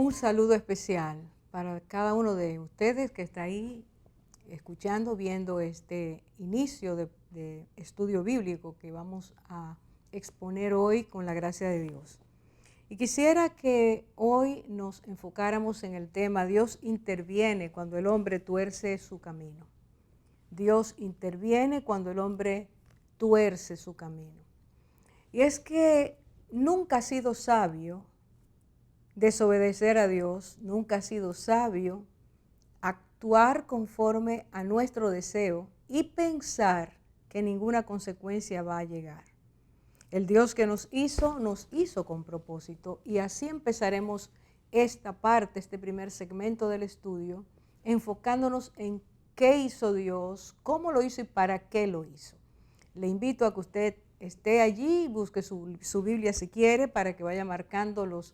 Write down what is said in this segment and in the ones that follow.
Un saludo especial para cada uno de ustedes que está ahí escuchando, viendo este inicio de estudio bíblico que vamos a exponer hoy con la gracia de Dios. Y quisiera que hoy nos enfocáramos en el tema Dios interviene cuando el hombre tuerce su camino. Dios interviene cuando el hombre tuerce su camino. Y es que nunca ha sido sabio desobedecer a Dios, nunca ha sido sabio actuar conforme a nuestro deseo y pensar que ninguna consecuencia va a llegar. El Dios que nos hizo con propósito, y así empezaremos esta parte, este primer segmento del estudio, enfocándonos en qué hizo Dios, cómo lo hizo y para qué lo hizo. Le invito a que usted esté allí, busque su Biblia si quiere, para que vaya marcando las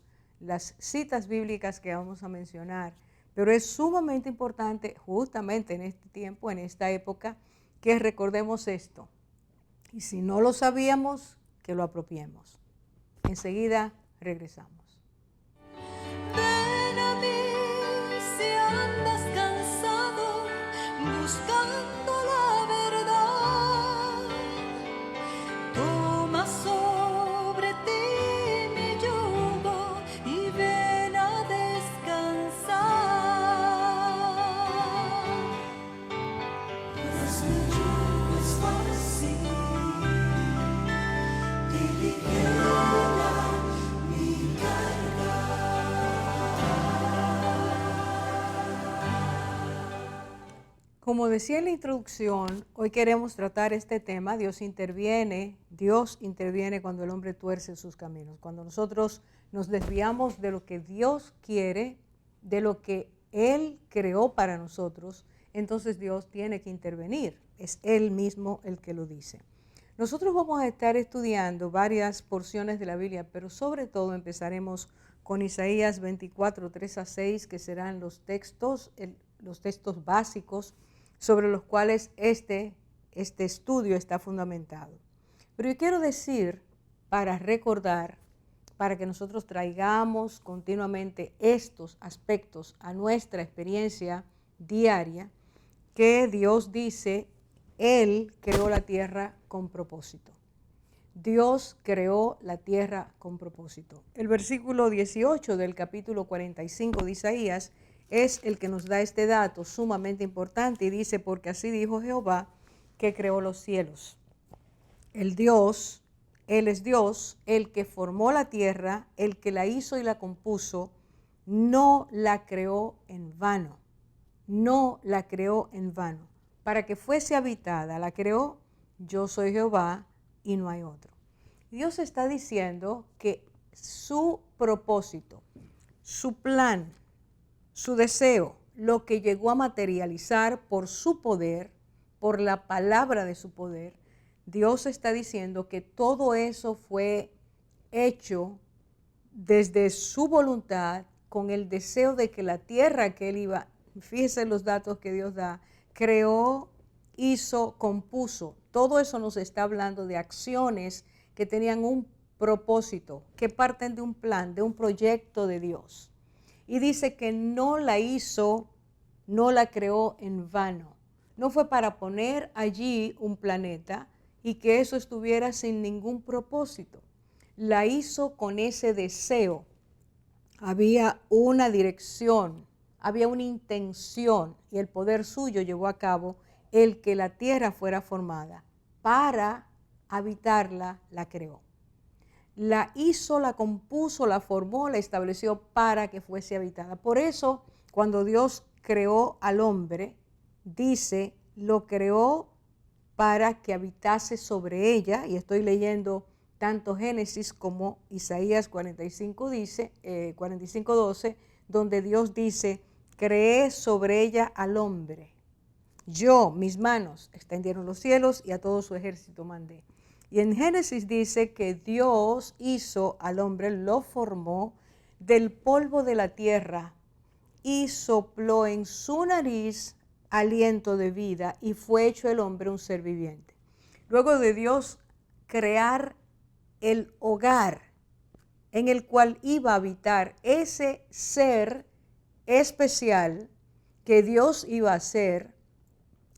citas bíblicas que vamos a mencionar. Pero es sumamente importante, justamente en este tiempo, en esta época, que recordemos esto. Y si no lo sabíamos, que lo apropiemos. Enseguida regresamos. Ven a mí si andas cansado, buscando la verdad. Toma sobre ti mi yugo y ven a descansar. Pues mi yugo es fácil y ligera mi carga. Como decía en la introducción, hoy queremos tratar este tema. Dios interviene cuando el hombre tuerce sus caminos. Cuando nosotros nos desviamos de lo que Dios quiere, de lo que Él creó para nosotros, entonces Dios tiene que intervenir. Es Él mismo el que lo dice. Nosotros vamos a estar estudiando varias porciones de la Biblia, pero sobre todo empezaremos con Isaías 24, 3 a 6, que serán los textos básicos sobre los cuales este estudio está fundamentado. Pero yo quiero decir, para recordar, para que nosotros traigamos continuamente estos aspectos a nuestra experiencia diaria, que Dios dice, Él creó la tierra con propósito. Dios creó la tierra con propósito. El versículo 18 del capítulo 45 de Isaías es el que nos da este dato sumamente importante y dice, porque así dijo Jehová que creó los cielos. Él es Dios, el que formó la tierra, el que la hizo y la compuso, no la creó en vano, no la creó en vano. Para que fuese habitada, la creó, yo soy Jehová y no hay otro. Dios está diciendo que su propósito, su plan, su deseo, lo que llegó a materializar por su poder, por la palabra de su poder, Dios está diciendo que todo eso fue hecho desde su voluntad, con el deseo de que la tierra que Él iba, fíjese los datos que Dios da, creó, hizo, compuso. Todo eso nos está hablando de acciones que tenían un propósito, que parten de un plan, de un proyecto de Dios. Y dice que no la hizo, no la creó en vano. No fue para poner allí un planeta y que eso estuviera sin ningún propósito. La hizo con ese deseo. Había una dirección, había una intención y el poder suyo llevó a cabo el que la tierra fuera formada. Para habitarla, la creó. La hizo, la compuso, la formó, la estableció para que fuese habitada. Por eso, cuando Dios creó al hombre, dice, lo creó para que habitase sobre ella, y estoy leyendo tanto Génesis como Isaías 45:12, donde Dios dice, creé sobre ella al hombre. Yo, mis manos, extendieron los cielos y a todo su ejército mandé. Y en Génesis dice que Dios hizo al hombre, lo formó del polvo de la tierra y sopló en su nariz aliento de vida y fue hecho el hombre un ser viviente. Luego de Dios crear el hogar, en el cual iba a habitar ese ser especial que Dios iba a hacer,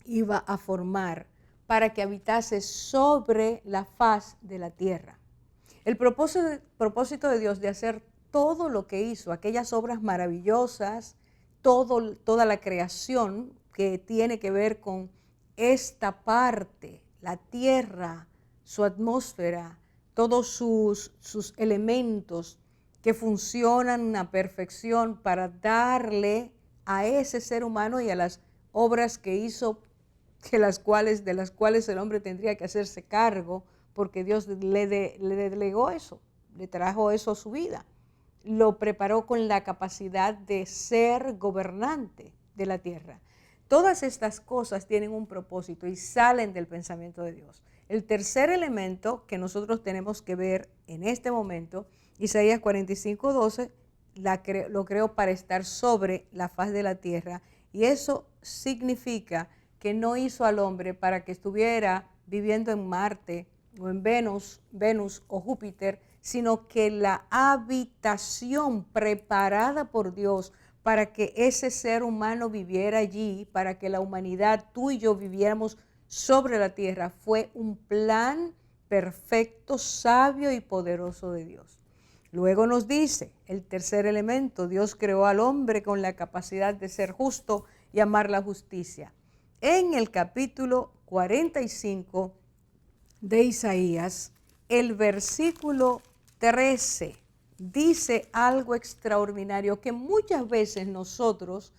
iba a formar para que habitase sobre la faz de la tierra. El propósito de Dios de hacer todo lo que hizo, aquellas obras maravillosas, toda la creación que tiene que ver con esta parte, la tierra, su atmósfera, todos sus elementos que funcionan a perfección para darle a ese ser humano y a las obras que hizo, de las cuales el hombre tendría que hacerse cargo, porque Dios le delegó eso, le trajo eso a su vida. Lo preparó con la capacidad de ser gobernante de la tierra. Todas estas cosas tienen un propósito y salen del pensamiento de Dios. El tercer elemento que nosotros tenemos que ver en este momento, Isaías 45:12, lo creó para estar sobre la faz de la tierra, y eso significa que no hizo al hombre para que estuviera viviendo en Marte o en Venus o Júpiter, sino que la habitación preparada por Dios para que ese ser humano viviera allí, para que la humanidad, tú y yo, viviéramos sobre la tierra, fue un plan perfecto, sabio y poderoso de Dios. Luego nos dice el tercer elemento: Dios creó al hombre con la capacidad de ser justo y amar la justicia. En el capítulo 45 de Isaías, el versículo 13 dice algo extraordinario que muchas veces nosotros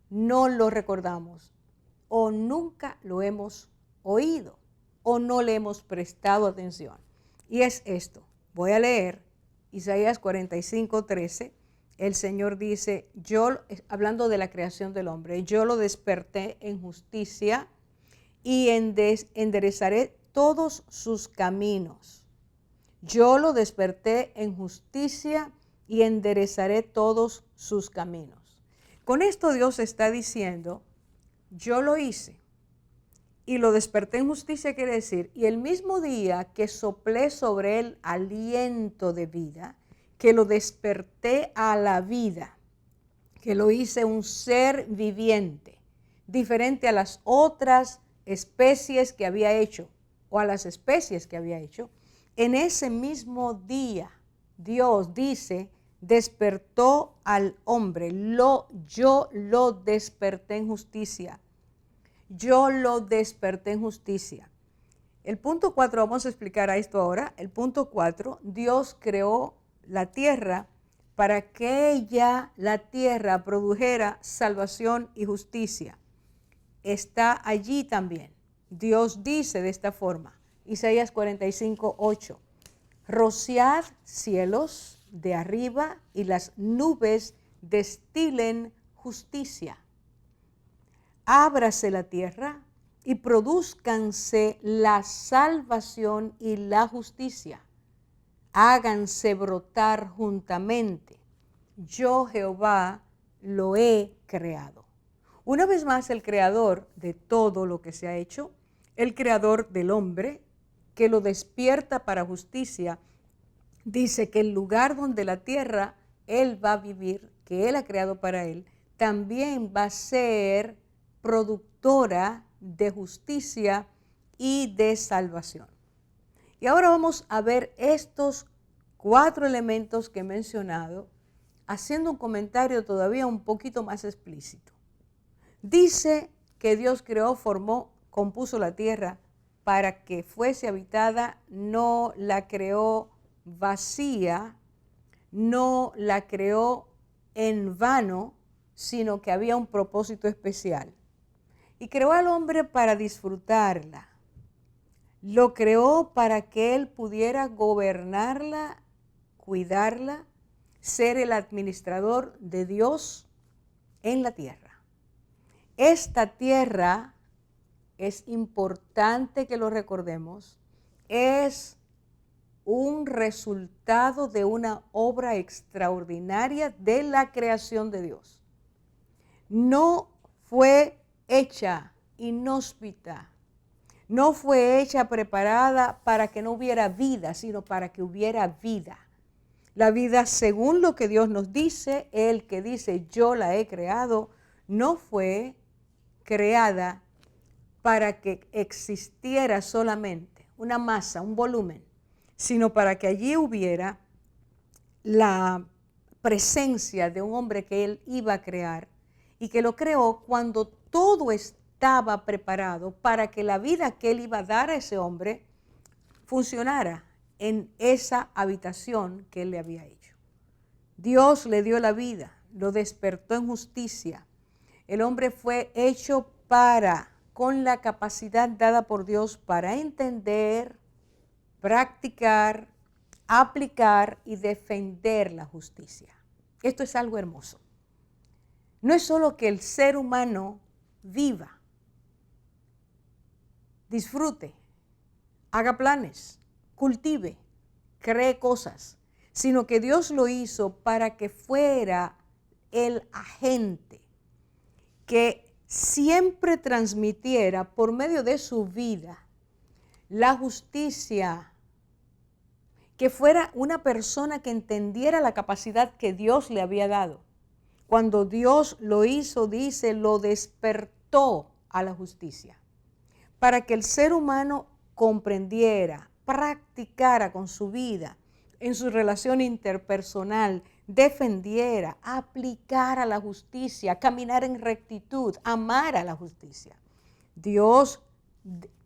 no lo recordamos o nunca lo hemos oído o no le hemos prestado atención. Y es esto. Voy a leer Isaías 45:13. El Señor dice, hablando de la creación del hombre, yo lo desperté en justicia y enderezaré todos sus caminos. Yo lo desperté en justicia y enderezaré todos sus caminos. Con esto Dios está diciendo, yo lo hice y lo desperté en justicia, quiere decir, y el mismo día que soplé sobre él aliento de vida, que lo desperté a la vida, que lo hice un ser viviente, diferente a las otras especies que había hecho o a las especies que había hecho. En ese mismo día, Dios dice, despertó al hombre. Yo lo desperté en justicia. Yo lo desperté en justicia. El punto 4, vamos a explicar a esto ahora. El punto 4, Dios creó la tierra para que la tierra, produjera salvación y justicia. Está allí también. Dios dice de esta forma, Isaías 45:8, rociad cielos de arriba y las nubes destilen justicia. Ábrase la tierra y produzcanse la salvación y la justicia. Háganse brotar juntamente. Yo, Jehová, lo he creado. Una vez más, el creador de todo lo que se ha hecho, el creador del hombre, que lo despierta para justicia, dice que el lugar donde la tierra él va a vivir, que él ha creado para él, también va a ser productora de justicia y de salvación. Y ahora vamos a ver estos 4 elementos que he mencionado, haciendo un comentario todavía un poquito más explícito. Dice que Dios creó, formó, compuso la tierra para que fuese habitada, no la creó vacía, no la creó en vano, sino que había un propósito especial. Y creó al hombre para disfrutarla. Lo creó para que él pudiera gobernarla, cuidarla, ser el administrador de Dios en la tierra. Esta tierra, es importante que lo recordemos, es un resultado de una obra extraordinaria de la creación de Dios. No fue hecha inhóspita, no fue hecha preparada para que no hubiera vida, sino para que hubiera vida. La vida según lo que Dios nos dice, el que dice yo la he creado, no fue creada para que existiera solamente una masa, un volumen, sino para que allí hubiera la presencia de un hombre que él iba a crear y que lo creó cuando todo estaba preparado para que la vida que él iba a dar a ese hombre funcionara en esa habitación que él le había hecho. Dios le dio la vida, lo despertó en justicia. El hombre fue hecho con la capacidad dada por Dios para entender, practicar, aplicar y defender la justicia. Esto es algo hermoso. No es solo que el ser humano viva, disfrute, haga planes, cultive, cree cosas, sino que Dios lo hizo para que fuera el agente que siempre transmitiera por medio de su vida la justicia, que fuera una persona que entendiera la capacidad que Dios le había dado. Cuando Dios lo hizo, dice, lo despertó a la justicia, para que el ser humano comprendiera, practicara con su vida, en su relación interpersonal, defendiera, aplicara la justicia, caminar en rectitud, amar a la justicia. Dios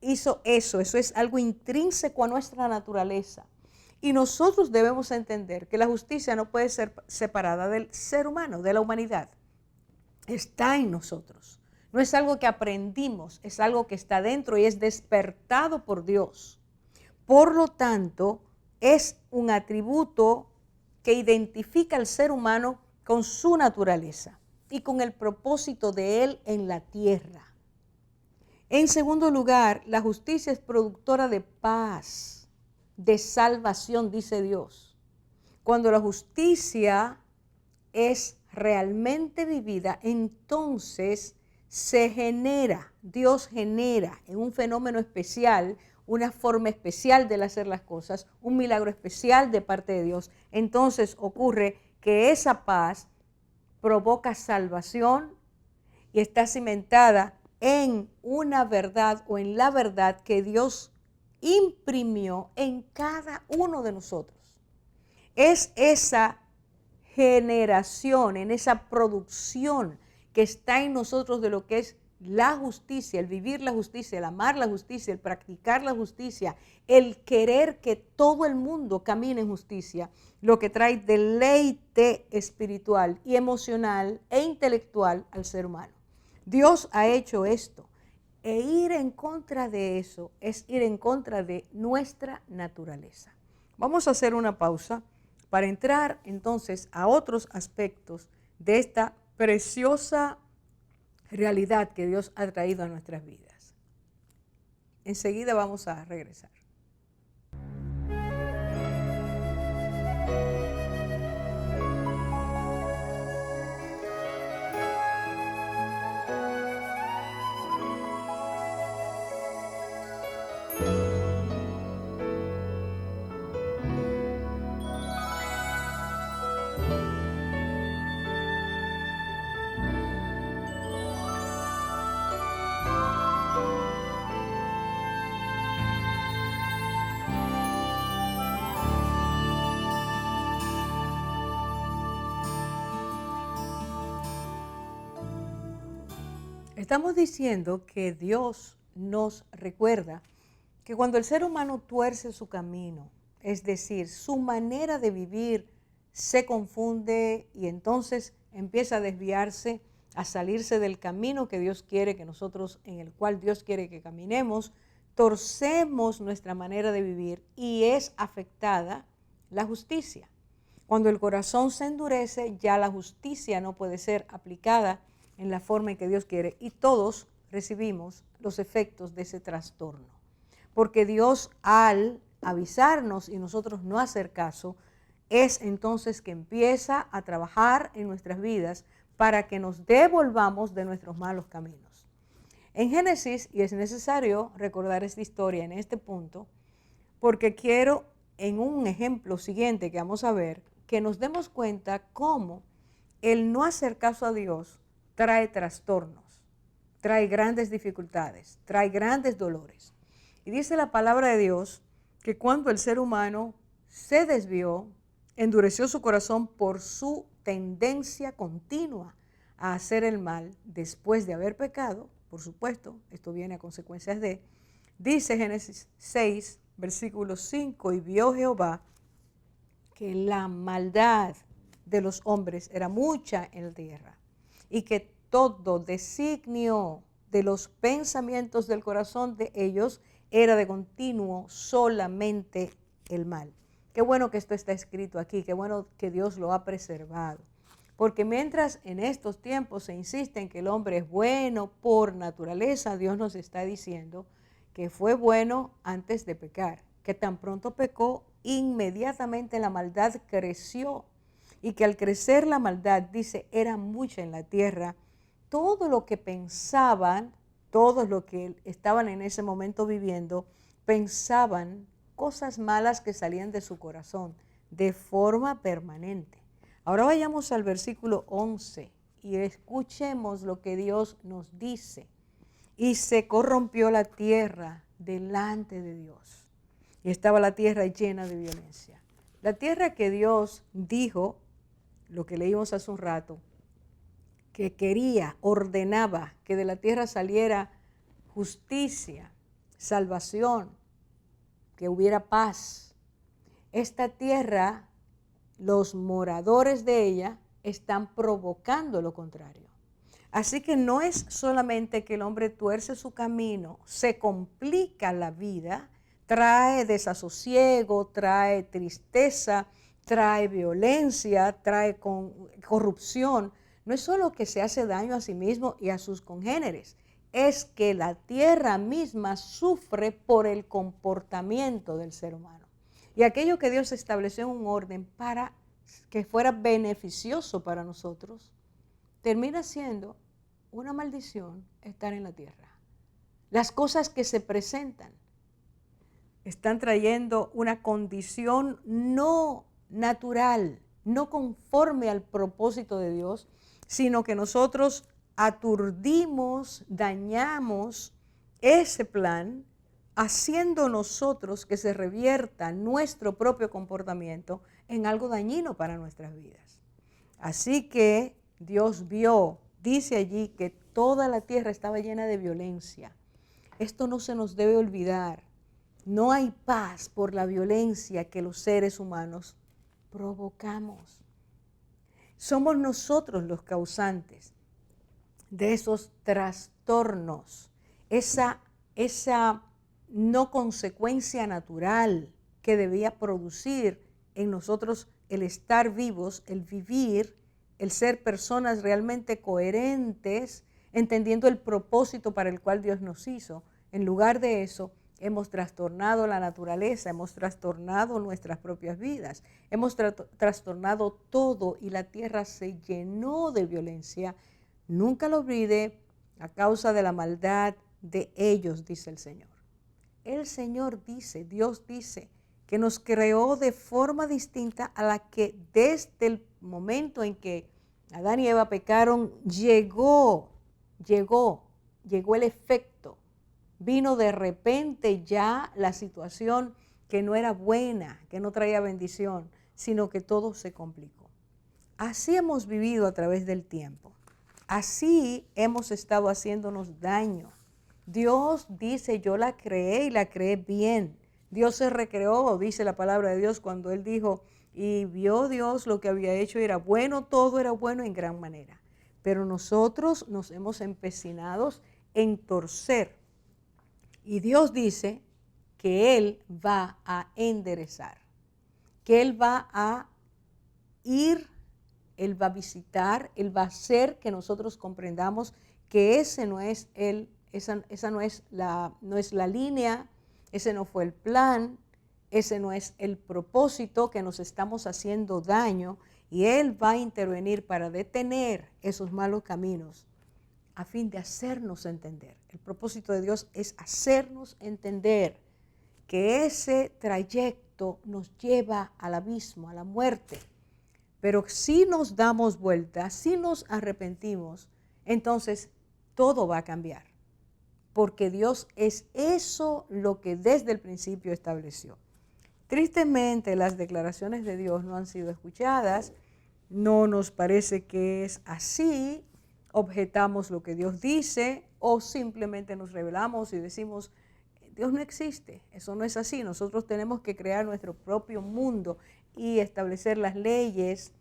hizo eso es algo intrínseco a nuestra naturaleza. Y nosotros debemos entender que la justicia no puede ser separada del ser humano, de la humanidad. Está en nosotros. No es algo que aprendimos, es algo que está dentro y es despertado por Dios. Por lo tanto, es un atributo que identifica al ser humano con su naturaleza y con el propósito de él en la tierra. En segundo lugar, la justicia es productora de paz, de salvación, dice Dios. Cuando la justicia es realmente vivida, entonces Dios genera en un fenómeno especial, una forma especial de hacer las cosas, un milagro especial de parte de Dios. Entonces ocurre que esa paz provoca salvación y está cimentada en una verdad o en la verdad que Dios imprimió en cada uno de nosotros. Es esa generación, en esa producción que está en nosotros de lo que es la justicia, el vivir la justicia, el amar la justicia, el practicar la justicia, el querer que todo el mundo camine en justicia, lo que trae deleite espiritual y emocional e intelectual al ser humano. Dios ha hecho esto, e ir en contra de eso es ir en contra de nuestra naturaleza. Vamos a hacer una pausa para entrar entonces a otros aspectos de esta preciosa realidad que Dios ha traído a nuestras vidas. Enseguida vamos a regresar. Estamos diciendo que Dios nos recuerda que cuando el ser humano tuerce su camino, es decir, su manera de vivir se confunde y entonces empieza a desviarse, a salirse del camino que Dios quiere que nosotros, en el cual Dios quiere que caminemos, torcemos nuestra manera de vivir y es afectada la justicia. Cuando el corazón se endurece, ya la justicia no puede ser aplicada en la forma en que Dios quiere y todos recibimos los efectos de ese trastorno. Porque Dios, al avisarnos y nosotros no hacer caso, es entonces que empieza a trabajar en nuestras vidas para que nos devolvamos de nuestros malos caminos. En Génesis, y es necesario recordar esta historia en este punto, porque quiero en un ejemplo siguiente que vamos a ver, que nos demos cuenta cómo el no hacer caso a Dios trae trastornos, trae grandes dificultades, trae grandes dolores. Y dice la palabra de Dios que cuando el ser humano se desvió, endureció su corazón por su tendencia continua a hacer el mal después de haber pecado, por supuesto, esto viene a consecuencias de, dice Génesis 6, versículo 5, y vio Jehová que la maldad de los hombres era mucha en la tierra y que todo designio de los pensamientos del corazón de ellos era de continuo solamente el mal. Qué bueno que esto está escrito aquí, qué bueno que Dios lo ha preservado. Porque mientras en estos tiempos se insiste en que el hombre es bueno por naturaleza, Dios nos está diciendo que fue bueno antes de pecar, que tan pronto pecó, inmediatamente la maldad creció y que al crecer la maldad, dice, era mucha en la tierra. Todo lo que pensaban, todos los que estaban en ese momento viviendo, pensaban cosas malas que salían de su corazón de forma permanente. Ahora vayamos al versículo 11 y escuchemos lo que Dios nos dice. Y se corrompió la tierra delante de Dios. Y estaba la tierra llena de violencia. La tierra que Dios dijo, lo que leímos hace un rato, que quería, ordenaba que de la tierra saliera justicia, salvación, que hubiera paz. Esta tierra, los moradores de ella están provocando lo contrario. Así que no es solamente que el hombre tuerce su camino, se complica la vida, trae desasosiego, trae tristeza, trae violencia, trae corrupción. No es solo que se hace daño a sí mismo y a sus congéneres, es que la tierra misma sufre por el comportamiento del ser humano. Y aquello que Dios estableció en un orden para que fuera beneficioso para nosotros, termina siendo una maldición estar en la tierra. Las cosas que se presentan están trayendo una condición no natural, no conforme al propósito de Dios, sino que nosotros aturdimos, dañamos ese plan, haciendo nosotros que se revierta nuestro propio comportamiento en algo dañino para nuestras vidas. Así que Dios vio, dice allí, que toda la tierra estaba llena de violencia. Esto no se nos debe olvidar. No hay paz por la violencia que los seres humanos provocamos. Somos nosotros los causantes de esos trastornos, esa no consecuencia natural que debía producir en nosotros el estar vivos, el vivir, el ser personas realmente coherentes, entendiendo el propósito para el cual Dios nos hizo. En lugar de eso, hemos trastornado la naturaleza, hemos trastornado nuestras propias vidas, hemos trastornado todo y la tierra se llenó de violencia. Nunca lo olvide, a causa de la maldad de ellos, dice el Señor. El Señor dice, Dios dice, que nos creó de forma distinta a la que desde el momento en que Adán y Eva pecaron, llegó el efecto. Vino de repente ya la situación que no era buena, que no traía bendición, sino que todo se complicó. Así hemos vivido a través del tiempo. Así hemos estado haciéndonos daño. Dios dice, yo la creé y la creé bien. Dios se recreó, dice la palabra de Dios, cuando Él dijo, y vio Dios lo que había hecho y era bueno, todo era bueno en gran manera. Pero nosotros nos hemos empecinado en torcer. Y Dios dice que Él va a enderezar, que Él va a ir, Él va a visitar, Él va a hacer que nosotros comprendamos que ese no es esa no es la línea, ese no fue el plan, ese no es el propósito, que nos estamos haciendo daño, y Él va a intervenir para detener esos malos caminos a fin de hacernos entender. El propósito de Dios es hacernos entender que ese trayecto nos lleva al abismo, a la muerte. Pero si nos damos vuelta, si nos arrepentimos, entonces todo va a cambiar. Porque Dios es eso lo que desde el principio estableció. Tristemente, las declaraciones de Dios no han sido escuchadas, no nos parece que es así, objetamos lo que Dios dice o simplemente nos rebelamos y decimos, Dios no existe, eso no es así, nosotros tenemos que crear nuestro propio mundo y establecer las leyes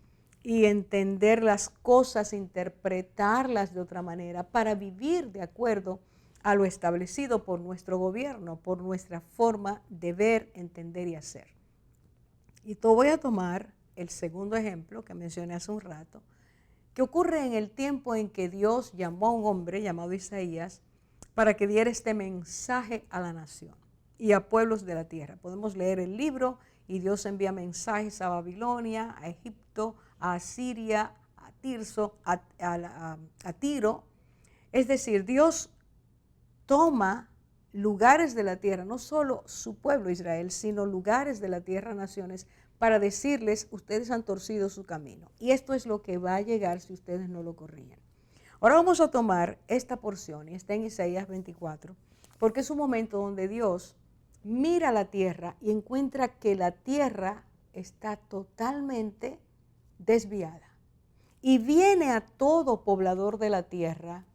y entender las cosas, interpretarlas de otra manera para vivir de acuerdo a lo establecido por nuestro gobierno, por nuestra forma de ver, entender y hacer. Y te voy a tomar el segundo ejemplo que mencioné hace un rato, que ocurre en el tiempo en que Dios llamó a un hombre llamado Isaías para que diera este mensaje a la nación y a pueblos de la tierra. Podemos leer el libro y Dios envía mensajes a Babilonia, a Egipto, a Asiria, a Tirso, a Tiro. Es decir, Dios toma lugares de la tierra, no solo su pueblo Israel, sino lugares de la tierra, naciones, para decirles, ustedes han torcido su camino. Y esto es lo que va a llegar si ustedes no lo corrigen. Ahora vamos a tomar esta porción, y está en Isaías 24, porque es un momento donde Dios mira la tierra y encuentra que la tierra está totalmente desviada. Y viene a todo poblador de la tierra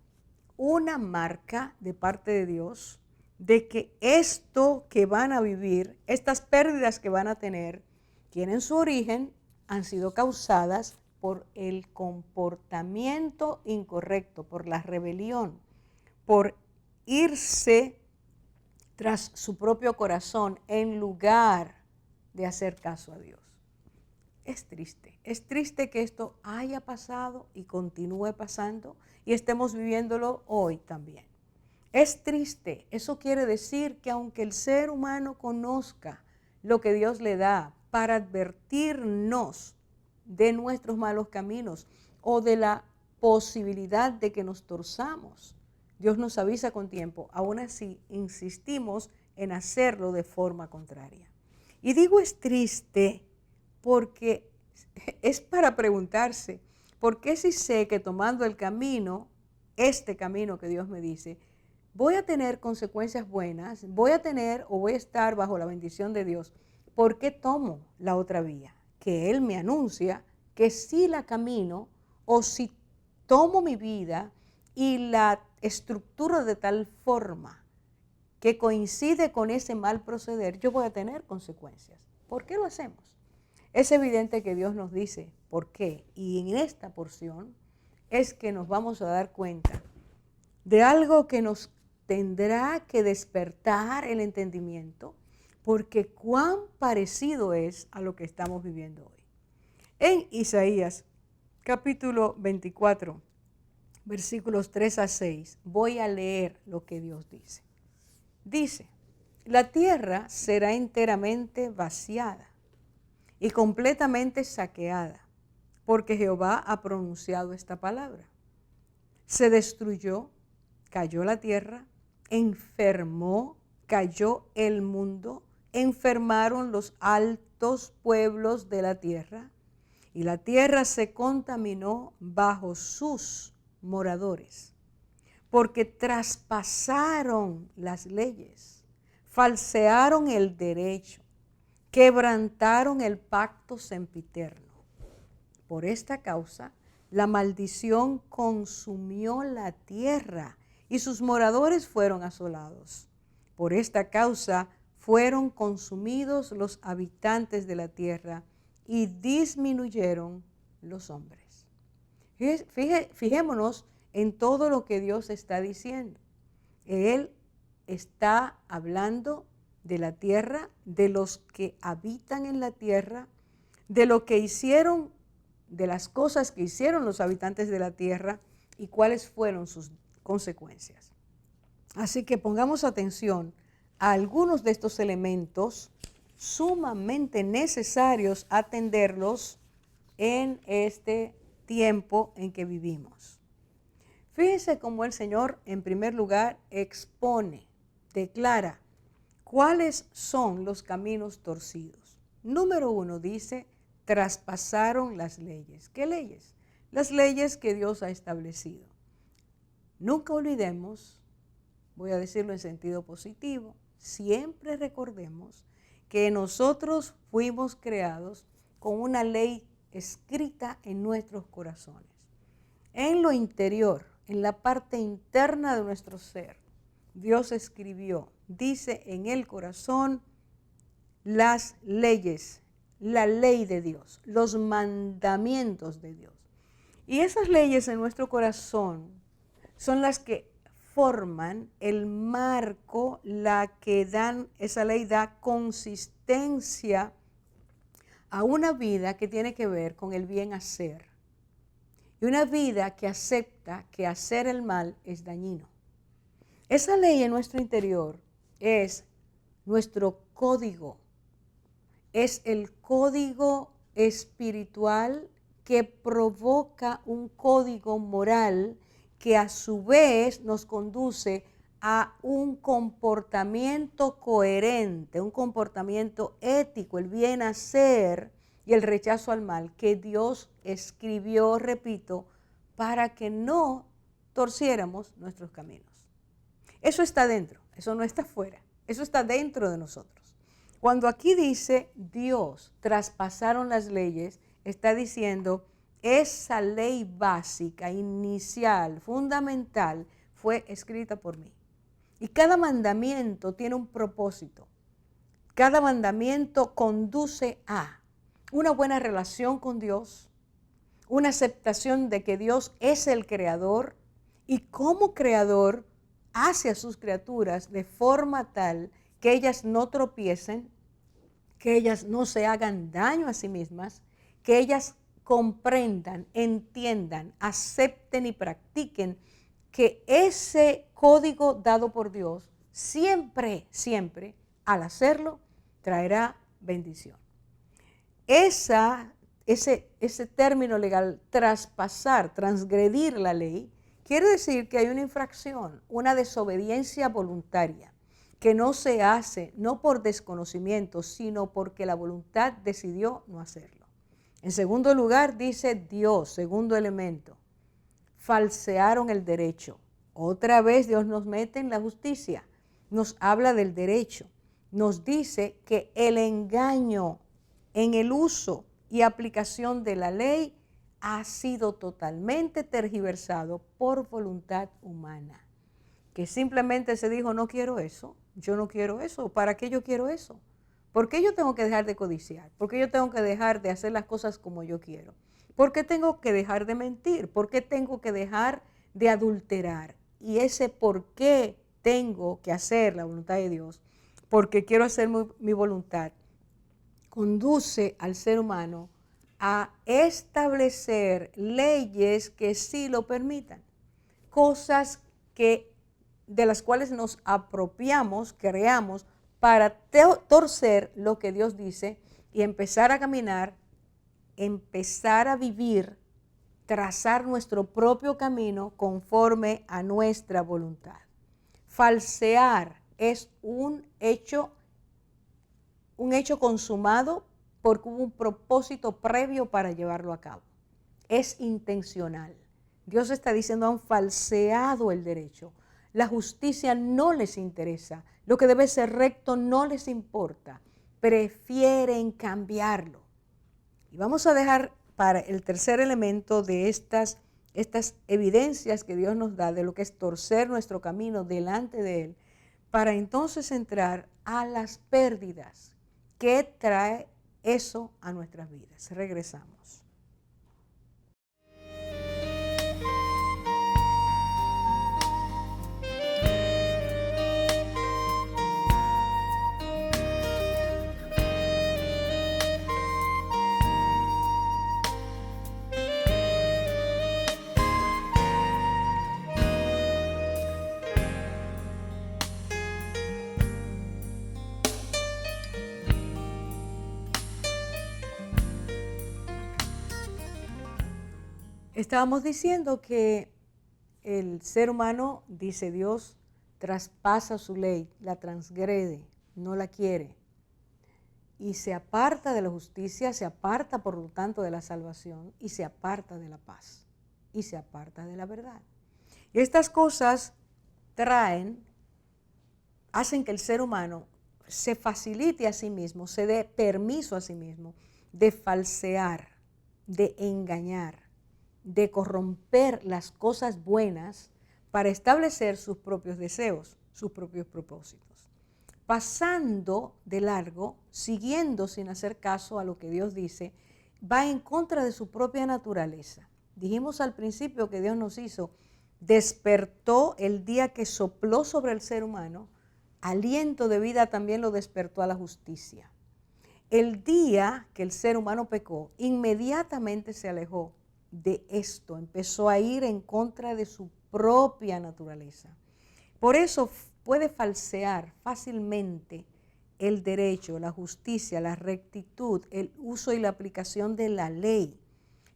una marca de parte de Dios de que esto que van a vivir, estas pérdidas que van a tener, tienen su origen, han sido causadas por el comportamiento incorrecto, por la rebelión, por irse tras su propio corazón en lugar de hacer caso a Dios. Es triste que esto haya pasado y continúe pasando y estemos viviéndolo hoy también. Es triste, eso quiere decir que aunque el ser humano conozca lo que Dios le da para advertirnos de nuestros malos caminos o de la posibilidad de que nos torzamos, Dios nos avisa con tiempo, aún así insistimos en hacerlo de forma contraria. Y digo es triste porque es para preguntarse, ¿por qué si sé que tomando el camino, este camino que Dios me dice, voy a tener consecuencias buenas, voy a tener o voy a estar bajo la bendición de Dios? ¿Por qué tomo la otra vía? Que Él me anuncia que si la camino o si tomo mi vida y la estructuro de tal forma que coincide con ese mal proceder, yo voy a tener consecuencias. ¿Por qué lo hacemos? Es evidente que Dios nos dice por qué. Y en esta porción es que nos vamos a dar cuenta de algo que nos tendrá que despertar el entendimiento, porque cuán parecido es a lo que estamos viviendo hoy. En Isaías capítulo 24, versículos 3 a 6, voy a leer lo que Dios dice. Dice, la tierra será enteramente vaciada y completamente saqueada, porque Jehová ha pronunciado esta palabra. Se destruyó, cayó la tierra, enfermó, cayó el mundo, enfermaron los altos pueblos de la tierra, y la tierra se contaminó bajo sus moradores, porque traspasaron las leyes, falsearon el derecho, quebrantaron el pacto sempiterno. Por esta causa, la maldición consumió la tierra y sus moradores fueron asolados. Por esta causa fueron consumidos los habitantes de la tierra y disminuyeron los hombres. Fijémonos en todo lo que Dios está diciendo. Él está hablando de la tierra, de los que habitan en la tierra, de lo que hicieron, de las cosas que hicieron los habitantes de la tierra y cuáles fueron sus consecuencias. Así que pongamos atención a algunos de estos elementos sumamente necesarios atenderlos en este tiempo en que vivimos. Fíjense cómo el Señor, en primer lugar, expone, declara cuáles son los caminos torcidos. Número 1 dice, traspasaron las leyes. ¿Qué leyes? Las leyes que Dios ha establecido. Nunca olvidemos, voy a decirlo en sentido positivo, siempre recordemos que nosotros fuimos creados con una ley escrita en nuestros corazones. En lo interior, en la parte interna de nuestro ser, Dios escribió, dice en el corazón, las leyes, la ley de Dios, los mandamientos de Dios. Y esas leyes en nuestro corazón son las que forman el marco, esa ley da consistencia a una vida que tiene que ver con el bien hacer. Y una vida que acepta que hacer el mal es dañino. Esa ley en nuestro interior es nuestro código. Es el código espiritual que provoca un código moral que a su vez nos conduce a un comportamiento coherente, un comportamiento ético, el bien hacer y el rechazo al mal que Dios escribió, repito, para que no torciéramos nuestros caminos. Eso está dentro, eso no está fuera, eso está dentro de nosotros. Cuando aquí dice Dios traspasaron las leyes, está diciendo esa ley básica, inicial, fundamental, fue escrita por mí. Y cada mandamiento tiene un propósito. Cada mandamiento conduce a una buena relación con Dios, una aceptación de que Dios es el creador y como creador hace a sus criaturas de forma tal que ellas no tropiecen, que ellas no se hagan daño a sí mismas, que ellas comprendan, entiendan, acepten y practiquen que ese código dado por Dios siempre, siempre, al hacerlo, traerá bendición. Ese término legal, traspasar, transgredir la ley, quiere decir que hay una infracción, una desobediencia voluntaria, que no se hace no por desconocimiento, sino porque la voluntad decidió no hacerlo. En segundo lugar, dice Dios, segundo elemento, falsearon el derecho. Otra vez Dios nos mete en la justicia, nos habla del derecho, nos dice que el engaño en el uso y aplicación de la ley ha sido totalmente tergiversado por voluntad humana, que simplemente se dijo, no quiero eso, yo no quiero eso, ¿para qué yo quiero eso? ¿Por qué yo tengo que dejar de codiciar? ¿Por qué yo tengo que dejar de hacer las cosas como yo quiero? ¿Por qué tengo que dejar de mentir? ¿Por qué tengo que dejar de adulterar? Y ese por qué tengo que hacer la voluntad de Dios, porque quiero hacer mi voluntad, conduce al ser humano a establecer leyes que sí lo permitan, cosas de las cuales nos apropiamos, creamos, para torcer lo que Dios dice y empezar a caminar, empezar a vivir, trazar nuestro propio camino conforme a nuestra voluntad. Falsear es un hecho consumado porque hubo un propósito previo para llevarlo a cabo. Es intencional. Dios está diciendo, han falseado el derecho. La justicia no les interesa. Lo que debe ser recto no les importa. Prefieren cambiarlo. Y vamos a dejar para el tercer elemento de estas evidencias que Dios nos da de lo que es torcer nuestro camino delante de Él, para entonces entrar a las pérdidas que trae eso a nuestras vidas. Regresamos. Estábamos diciendo que el ser humano, dice Dios, traspasa su ley, la transgrede, no la quiere. y se aparta de la justicia, se aparta por lo tanto de la salvación y se aparta de la paz y se aparta de la verdad. Y estas cosas hacen que el ser humano se facilite a sí mismo, se dé permiso a sí mismo de falsear, de engañar, de corromper las cosas buenas para establecer sus propios deseos, sus propios propósitos. Pasando de largo, siguiendo sin hacer caso a lo que Dios dice, va en contra de su propia naturaleza. Dijimos al principio que Dios nos hizo, despertó el día que sopló sobre el ser humano, aliento de vida también lo despertó a la justicia. El día que el ser humano pecó, inmediatamente se alejó de esto, empezó a ir en contra de su propia naturaleza. Por eso puede falsear fácilmente el derecho, la justicia, la rectitud, el uso y la aplicación de la ley.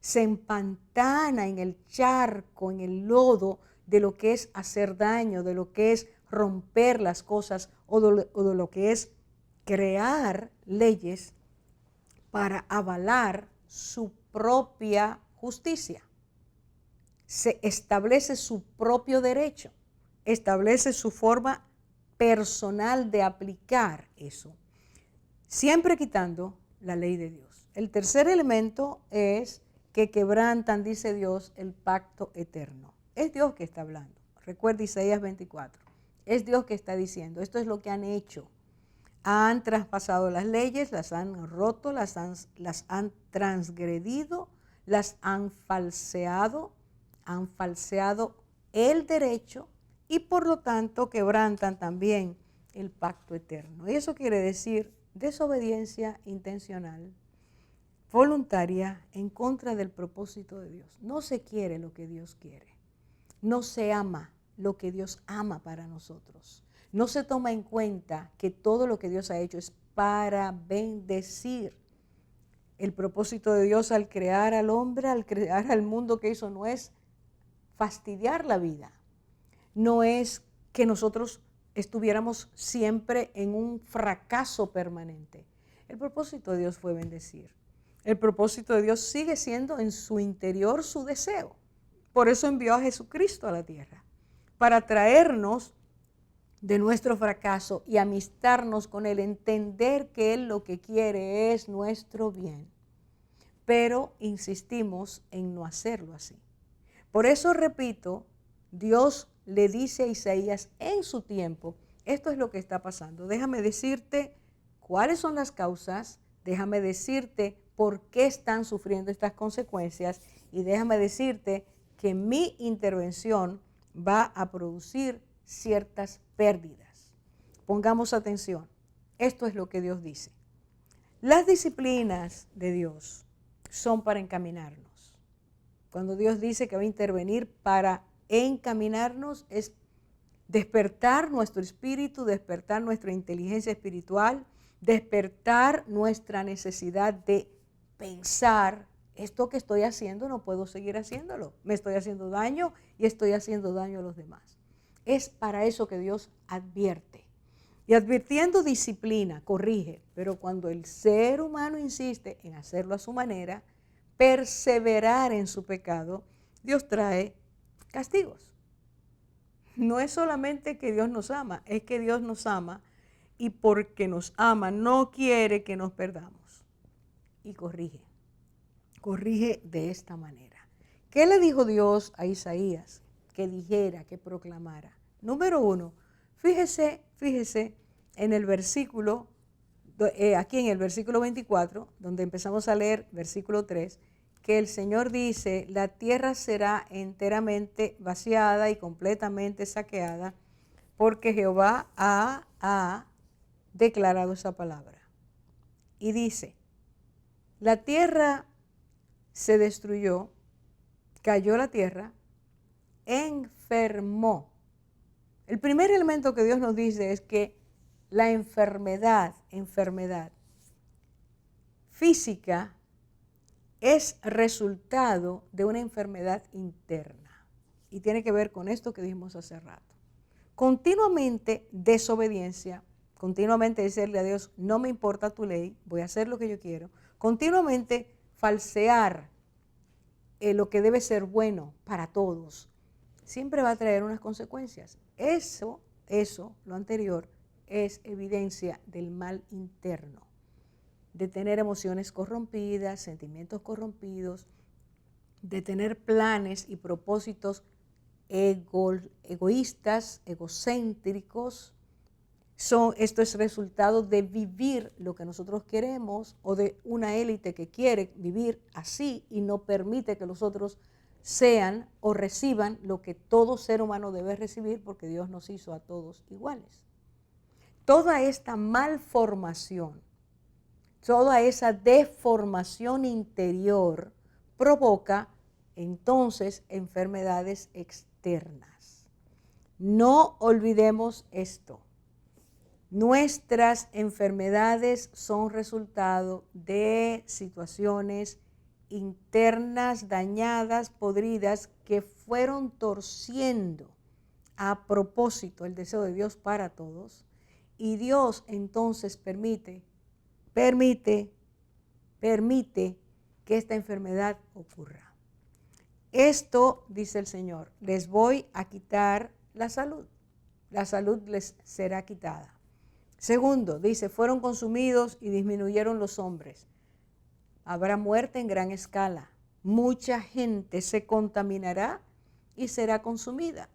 Se empantana en el charco, en el lodo de lo que es hacer daño, de lo que es romper las cosas o de lo que es crear leyes para avalar su propia justicia. Se establece su propio derecho, establece su forma personal de aplicar eso, siempre quitando la ley de Dios. El tercer elemento es que quebrantan, dice Dios, el pacto eterno. Es Dios que está hablando. Recuerda Isaías 24. Es Dios que está diciendo, esto es lo que han hecho. Han traspasado las leyes, las han roto, las han transgredido, las han falseado el derecho y por lo tanto quebrantan también el pacto eterno. Y eso quiere decir desobediencia intencional, voluntaria, en contra del propósito de Dios. No se quiere lo que Dios quiere. No se ama lo que Dios ama para nosotros. No se toma en cuenta que todo lo que Dios ha hecho es para bendecir. El propósito de Dios al crear al hombre, al crear al mundo que hizo, no es fastidiar la vida. No es que nosotros estuviéramos siempre en un fracaso permanente. El propósito de Dios fue bendecir. El propósito de Dios sigue siendo en su interior su deseo. Por eso envió a Jesucristo a la tierra, para traernos de nuestro fracaso y amistarnos con Él, entender que Él lo que quiere es nuestro bien. Pero insistimos en no hacerlo así. Por eso repito, Dios le dice a Isaías en su tiempo, esto es lo que está pasando. Déjame decirte cuáles son las causas, déjame decirte por qué están sufriendo estas consecuencias y déjame decirte que mi intervención va a producir ciertas pérdidas. Pongamos atención. Esto es lo que Dios dice. Las disciplinas de Dios son para encaminarnos. Cuando Dios dice que va a intervenir para encaminarnos, es despertar nuestro espíritu, despertar nuestra inteligencia espiritual, despertar nuestra necesidad de pensar, esto que estoy haciendo no puedo seguir haciéndolo, me estoy haciendo daño y estoy haciendo daño a los demás. Es para eso que Dios advierte. Y advirtiendo disciplina, corrige, pero cuando el ser humano insiste en hacerlo a su manera, perseverar en su pecado, Dios trae castigos. No es solamente que Dios nos ama, es que Dios nos ama y porque nos ama no quiere que nos perdamos. Y corrige de esta manera. ¿Qué le dijo Dios a Isaías? Que dijera, que proclamara. Número 1, fíjese en el versículo, aquí en el versículo 24, donde empezamos a leer versículo 3, que el Señor dice, la tierra será enteramente vaciada y completamente saqueada, porque Jehová ha declarado esa palabra. Y dice, la tierra se destruyó, cayó la tierra, enfermó. El primer elemento que Dios nos dice es que la enfermedad física es resultado de una enfermedad interna y tiene que ver con esto que dijimos hace rato. Continuamente desobediencia continuamente decirle a Dios, no me importa tu ley, voy a hacer lo que yo quiero, continuamente falsear lo que debe ser bueno para todos, siempre va a traer unas consecuencias. Eso, lo anterior, es evidencia del mal interno, de tener emociones corrompidas, sentimientos corrompidos, de tener planes y propósitos egoístas, egocéntricos. Esto es resultado de vivir lo que nosotros queremos o de una élite que quiere vivir así y no permite que los otros sean o reciban lo que todo ser humano debe recibir, porque Dios nos hizo a todos iguales. Toda esta malformación, toda esa deformación interior provoca entonces enfermedades externas. No olvidemos esto. Nuestras enfermedades son resultado de situaciones internas dañadas, podridas, que fueron torciendo a propósito el deseo de Dios para todos, y Dios entonces permite que esta enfermedad ocurra. Esto, dice el Señor, les voy a quitar la salud les será quitada. Segundo, dice, fueron consumidos y disminuyeron los hombres. Habrá muerte en gran escala. Mucha gente se contaminará y será consumida.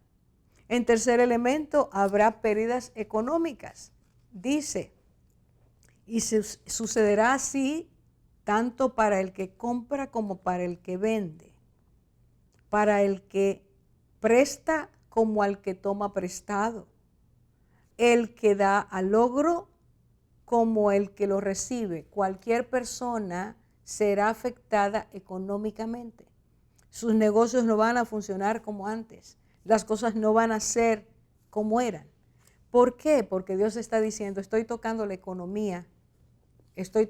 En tercer elemento, habrá pérdidas económicas. Dice, y sucederá así tanto para el que compra como para el que vende, para el que presta como al que toma prestado, el que da al logro como el que lo recibe. Cualquier persona será afectada económicamente. Sus negocios no van a funcionar como antes. Las cosas no van a ser como eran. ¿Por qué? Porque Dios está diciendo, estoy tocando la economía. Estoy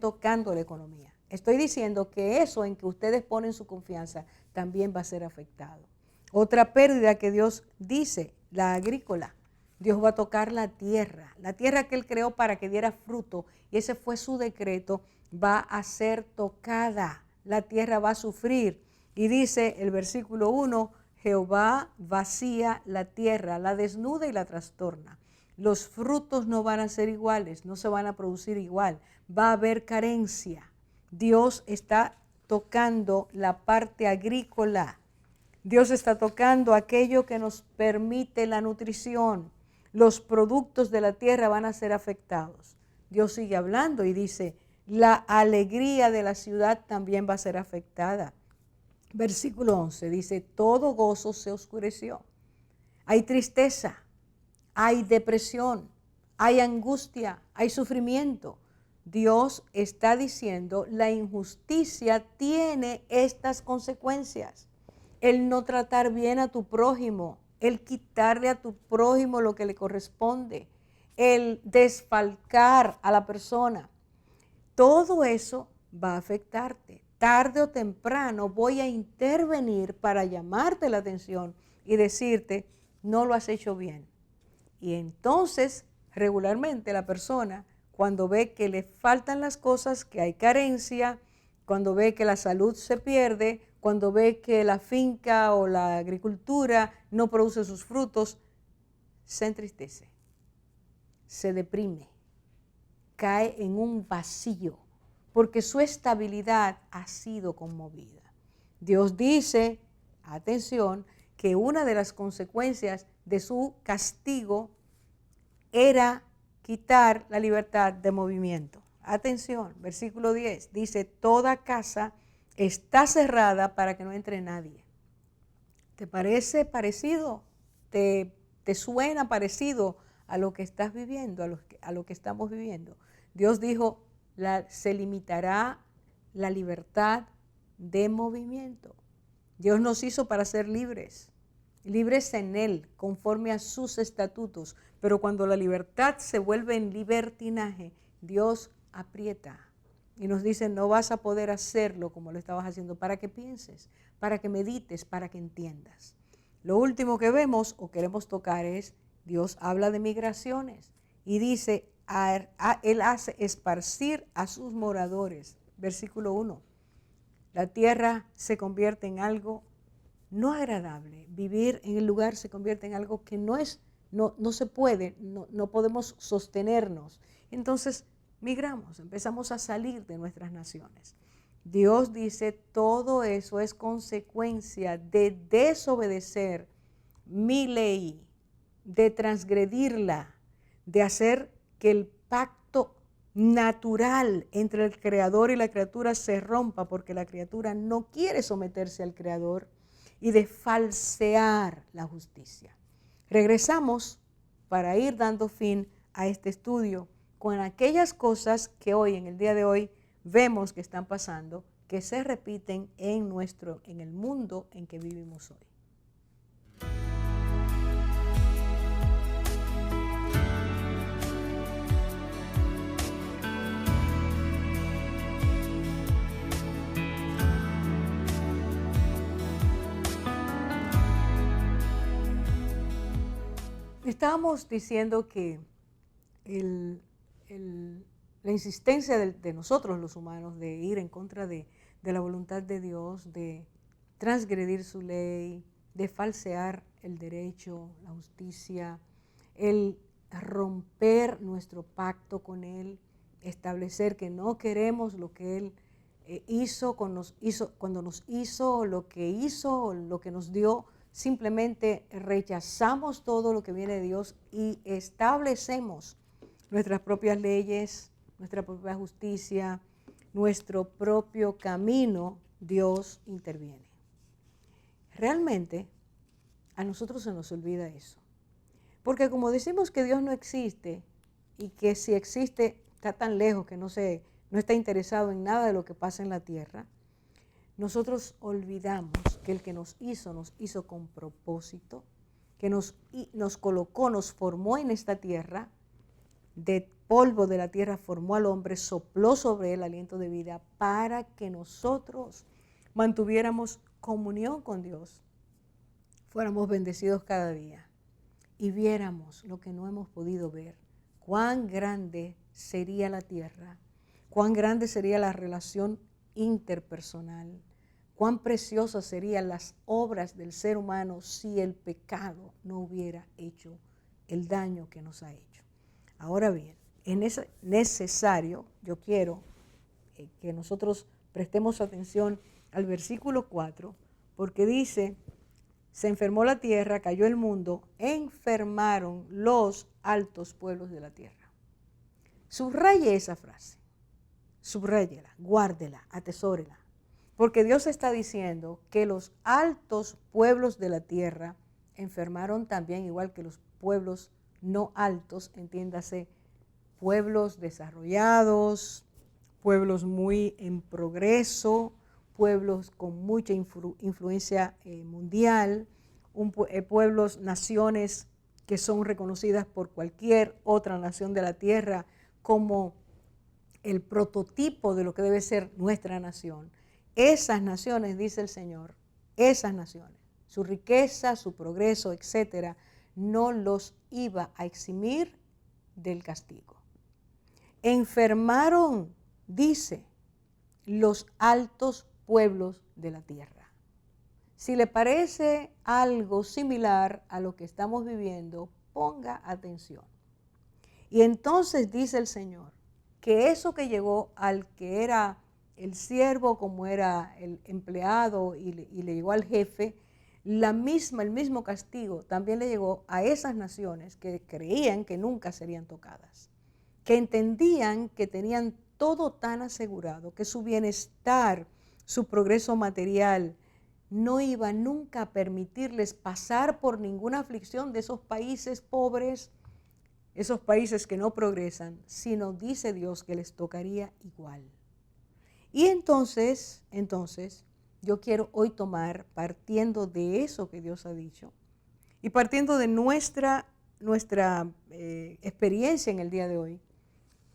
diciendo que eso en que ustedes ponen su confianza también va a ser afectado. Otra pérdida que Dios dice, la agrícola. Dios va a tocar la tierra que Él creó para que diera fruto, y ese fue su decreto, va a ser tocada. La tierra va a sufrir. Y dice el versículo 1, Jehová vacía la tierra, la desnuda y la trastorna. Los frutos no van a ser iguales, no se van a producir igual, va a haber carencia. Dios está tocando la parte agrícola. Dios está tocando aquello que nos permite la nutrición. Los productos de la tierra van a ser afectados. Dios sigue hablando y dice, la alegría de la ciudad también va a ser afectada. Versículo 11 dice, todo gozo se oscureció. Hay tristeza, hay depresión, hay angustia, hay sufrimiento. Dios está diciendo, la injusticia tiene estas consecuencias. El no tratar bien a tu prójimo, el quitarle a tu prójimo lo que le corresponde, el desfalcar a la persona. Todo eso va a afectarte. Tarde o temprano voy a intervenir para llamarte la atención y decirte, no lo has hecho bien. Y entonces, regularmente la persona, cuando ve que le faltan las cosas, que hay carencia, cuando ve que la salud se pierde, cuando ve que la finca o la agricultura no produce sus frutos, se entristece, se deprime, cae en un vacío, porque su estabilidad ha sido conmovida. Dios dice, atención, que una de las consecuencias de su castigo era quitar la libertad de movimiento. Atención, versículo 10, dice, toda casa está cerrada para que no entre nadie. ¿Te parece parecido? ¿Te suena parecido a lo que estás viviendo, a lo que estamos viviendo? Dios dijo, se limitará la libertad de movimiento. Dios nos hizo para ser libres, libres en Él, conforme a sus estatutos. Pero cuando la libertad se vuelve en libertinaje, Dios aprieta y nos dice, no vas a poder hacerlo como lo estabas haciendo, para que pienses, para que medites, para que entiendas. Lo último que vemos o queremos tocar es, Dios habla de migraciones y dice, Él hace esparcir a sus moradores. Versículo 1. La tierra se convierte en algo no agradable. Vivir en el lugar se convierte en algo que no se puede, no podemos sostenernos. Entonces migramos, empezamos a salir de nuestras naciones. Dios dice, todo eso es consecuencia de desobedecer mi ley, de transgredirla, de hacer que el pacto natural entre el Creador y la criatura se rompa, porque la criatura no quiere someterse al Creador, y de falsear la justicia. Regresamos para ir dando fin a este estudio con aquellas cosas que hoy, en el día de hoy, vemos que están pasando, que se repiten en el mundo en que vivimos hoy. Estábamos diciendo que la insistencia de nosotros los humanos de ir en contra de la voluntad de Dios, de transgredir su ley, de falsear el derecho, la justicia, el romper nuestro pacto con Él, establecer que no queremos lo que Él hizo cuando nos hizo, lo que nos dio. Simplemente rechazamos todo lo que viene de Dios y establecemos nuestras propias leyes, nuestra propia justicia, nuestro propio camino. Dios interviene. Realmente a nosotros se nos olvida eso. Porque como decimos que Dios no existe y que si existe está tan lejos que no está interesado en nada de lo que pasa en la tierra, nosotros olvidamos que el que nos hizo con propósito, que nos colocó, nos formó en esta tierra, de polvo de la tierra formó al hombre, sopló sobre él aliento de vida para que nosotros mantuviéramos comunión con Dios, fuéramos bendecidos cada día y viéramos lo que no hemos podido ver, cuán grande sería la tierra, cuán grande sería la relación interpersonal, cuán preciosas serían las obras del ser humano si el pecado no hubiera hecho el daño que nos ha hecho. Ahora bien, es necesario, yo quiero que nosotros prestemos atención al versículo 4, porque dice, se enfermó la tierra, cayó el mundo, enfermaron los altos pueblos de la tierra. Subraye esa frase, subráyela, guárdela, atesórela. Porque Dios está diciendo que los altos pueblos de la tierra enfermaron también, igual que los pueblos no altos, entiéndase, pueblos desarrollados, pueblos muy en progreso, pueblos con mucha influencia mundial, pueblos, naciones que son reconocidas por cualquier otra nación de la tierra como el prototipo de lo que debe ser nuestra nación. Esas naciones, dice el Señor, esas naciones, su riqueza, su progreso, etcétera, no los iba a eximir del castigo. Enfermaron, dice, los altos pueblos de la tierra. Si le parece algo similar a lo que estamos viviendo, ponga atención. Y entonces dice el Señor que eso que llegó al que era el siervo, como era el empleado y le llegó al jefe, el mismo castigo también le llegó a esas naciones que creían que nunca serían tocadas, que entendían que tenían todo tan asegurado, que su bienestar, su progreso material, no iba nunca a permitirles pasar por ninguna aflicción de esos países pobres, esos países que no progresan, sino dice Dios que les tocaría igual. Y entonces, yo quiero hoy tomar, partiendo de eso que Dios ha dicho, y partiendo de nuestra experiencia en el día de hoy,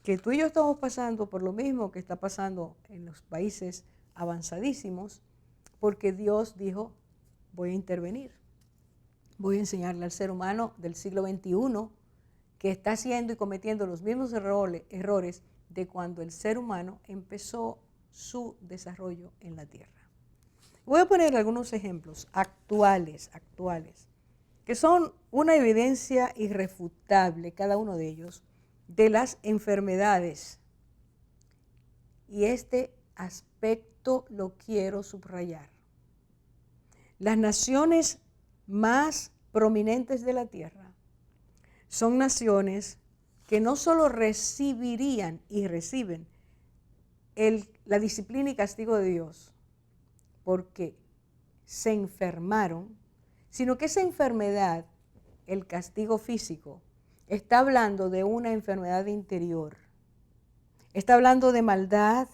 que tú y yo estamos pasando por lo mismo que está pasando en los países avanzadísimos, porque Dios dijo, voy a intervenir, voy a enseñarle al ser humano del siglo XXI que está haciendo y cometiendo los mismos errores de cuando el ser humano empezó su desarrollo en la tierra. Voy a poner algunos ejemplos actuales, que son una evidencia irrefutable, cada uno de ellos, de las enfermedades. Y este aspecto lo quiero subrayar. Las naciones más prominentes de la tierra son naciones que no solo recibirían y reciben la disciplina y castigo de Dios porque se enfermaron, sino que esa enfermedad, el castigo físico, está hablando de una enfermedad interior. Está hablando de maldad,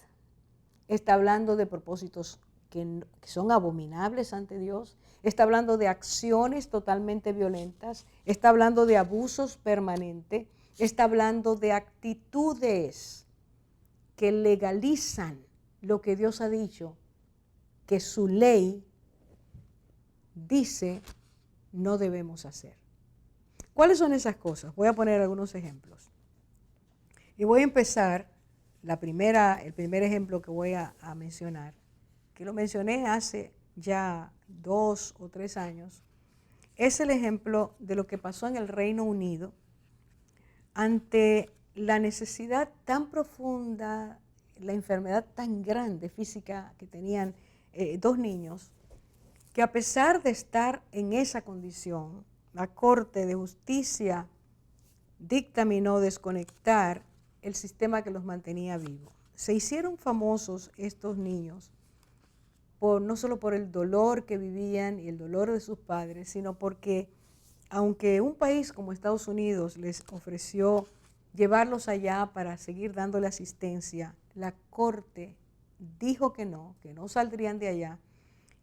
está hablando de propósitos que son abominables ante Dios, está hablando de acciones totalmente violentas, está hablando de abusos permanentes, está hablando de actitudes que legalizan lo que Dios ha dicho, que su ley dice no debemos hacer. ¿Cuáles son esas cosas? Voy a poner algunos ejemplos. Y voy a empezar, el primer ejemplo que voy a mencionar, que lo mencioné hace ya 2 o 3 años, es el ejemplo de lo que pasó en el Reino Unido ante la necesidad tan profunda, la enfermedad tan grande física que tenían 2 niños, que a pesar de estar en esa condición, la Corte de Justicia dictaminó desconectar el sistema que los mantenía vivos. Se hicieron famosos estos niños no solo por el dolor que vivían y el dolor de sus padres, sino porque aunque un país como Estados Unidos les ofreció llevarlos allá para seguir dándole asistencia, la Corte dijo que no saldrían de allá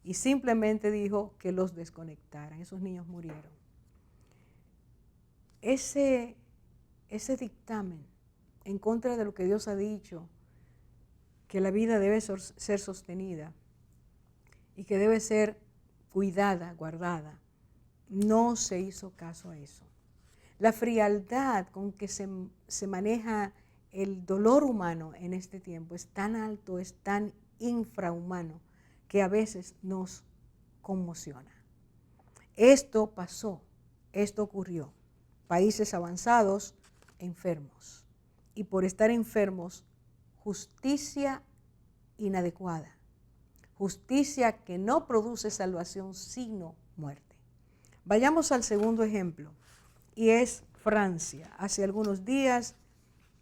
y simplemente dijo que los desconectaran. Esos niños murieron. Ese dictamen en contra de lo que Dios ha dicho, que la vida debe ser sostenida y que debe ser cuidada, guardada, no se hizo caso a eso. La frialdad con que se maneja el dolor humano en este tiempo es tan alto, es tan infrahumano, que a veces nos conmociona. Esto pasó, esto ocurrió. Países avanzados, enfermos. Y por estar enfermos, justicia inadecuada. Justicia que no produce salvación, sino muerte. Vayamos al segundo ejemplo, y es Francia. Hace algunos días,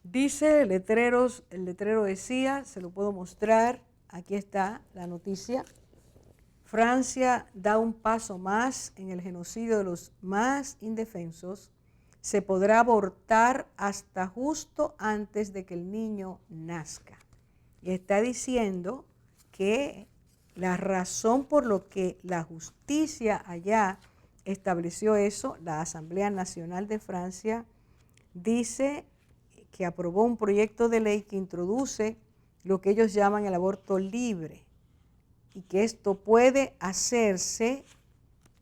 dice el letrero decía, se lo puedo mostrar, aquí está la noticia. Francia da un paso más en el genocidio de los más indefensos. Se podrá abortar hasta justo antes de que el niño nazca. Y está diciendo que la razón por lo que la justicia allá estableció eso, la Asamblea Nacional de Francia, dice que aprobó un proyecto de ley que introduce lo que ellos llaman el aborto libre y que esto puede hacerse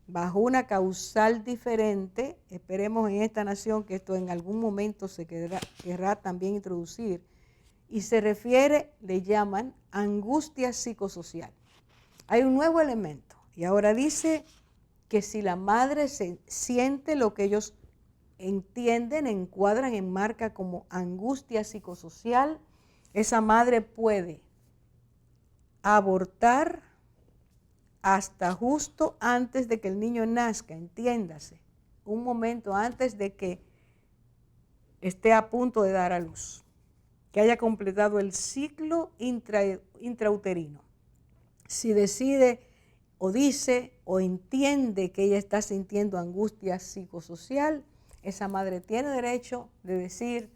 bajo una causal diferente. Esperemos en esta nación que esto en algún momento se querrá también introducir, y se refiere, le llaman angustia psicosocial. Hay un nuevo elemento y ahora dice que si la madre se siente lo que ellos entienden, encuadran, enmarca como angustia psicosocial, esa madre puede abortar hasta justo antes de que el niño nazca, entiéndase, un momento antes de que esté a punto de dar a luz, que haya completado el ciclo intrauterino. Si decide o dice o entiende que ella está sintiendo angustia psicosocial, esa madre tiene derecho de decir,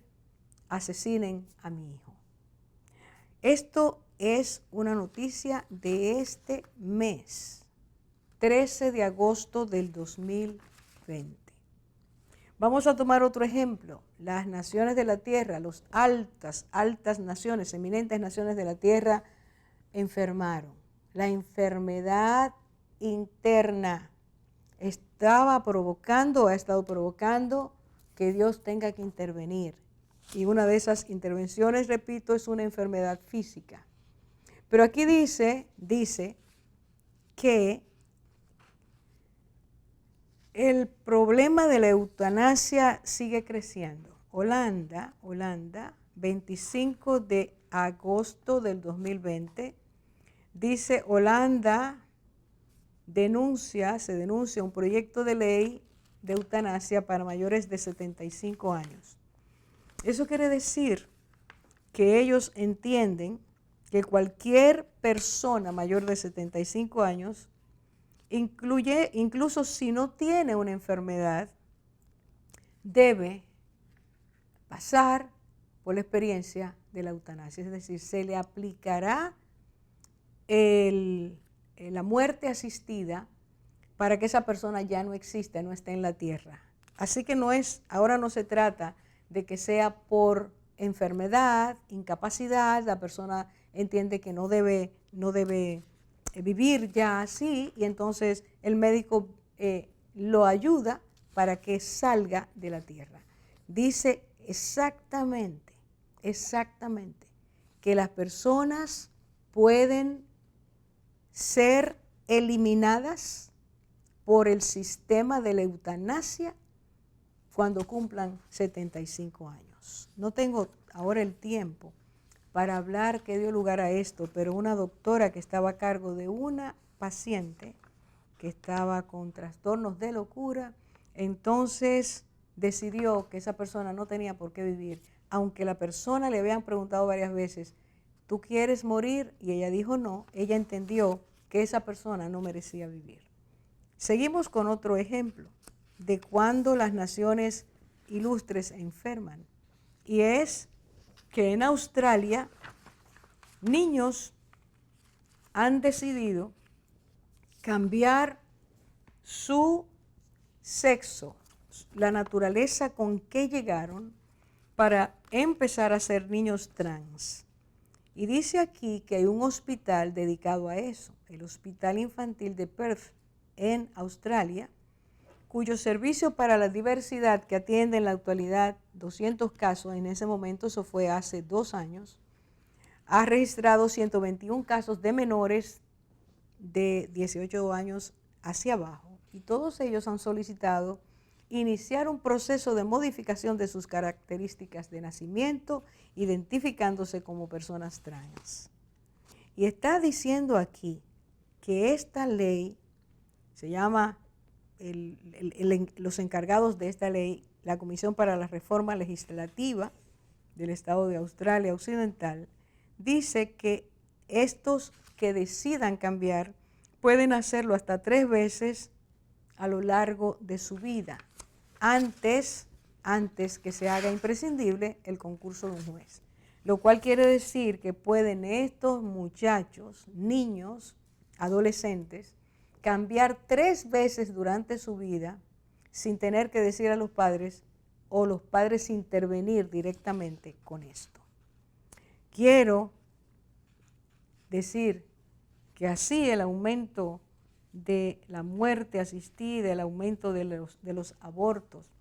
asesinen a mi hijo. Esto es una noticia de este mes, 13 de agosto del 2020. Vamos a tomar otro ejemplo. Las naciones de la tierra, las altas naciones, eminentes naciones de la tierra, enfermaron. La enfermedad interna ha estado provocando que Dios tenga que intervenir. Y una de esas intervenciones, repito, es una enfermedad física. Pero aquí dice que el problema de la eutanasia sigue creciendo. Holanda, 25 de agosto del 2020, dice Holanda se denuncia un proyecto de ley de eutanasia para mayores de 75 años. Eso quiere decir que ellos entienden que cualquier persona mayor de 75 años, incluso si no tiene una enfermedad, debe pasar por la experiencia de la eutanasia. Es decir, se le aplicará la muerte asistida para que esa persona ya no exista, no esté en la tierra. Así que ahora no se trata de que sea por enfermedad, incapacidad, la persona entiende que no debe vivir ya así y entonces el médico lo ayuda para que salga de la tierra. Dice exactamente que las personas pueden ser eliminadas por el sistema de la eutanasia cuando cumplan 75 años. No tengo ahora el tiempo para hablar qué dio lugar a esto, pero una doctora que estaba a cargo de una paciente que estaba con trastornos de locura, entonces decidió que esa persona no tenía por qué vivir, aunque la persona le habían preguntado varias veces, ¿tú quieres morir? Y ella dijo no, ella entendió que esa persona no merecía vivir. Seguimos con otro ejemplo de cuando las naciones ilustres enferman, y es que en Australia niños han decidido cambiar su sexo, la naturaleza con que llegaron, para empezar a ser niños trans. Y dice aquí que hay un hospital dedicado a eso, el Hospital Infantil de Perth en Australia, cuyo servicio para la diversidad que atiende en la actualidad 200 casos, en ese momento, eso fue hace 2 años, ha registrado 121 casos de menores de 18 años hacia abajo, y todos ellos han solicitado iniciar un proceso de modificación de sus características de nacimiento, identificándose como personas trans. Y está diciendo aquí que esta ley se llama, los encargados de esta ley, la Comisión para la Reforma Legislativa del Estado de Australia Occidental, dice que estos que decidan cambiar pueden hacerlo hasta 3 veces a lo largo de su vida, antes que se haga imprescindible el concurso de un juez. Lo cual quiere decir que pueden estos muchachos, niños, adolescentes, cambiar 3 veces durante su vida sin tener que decir a los padres o los padres intervenir directamente con esto. Quiero decir que así el aumento de la muerte asistida, el aumento de los abortos,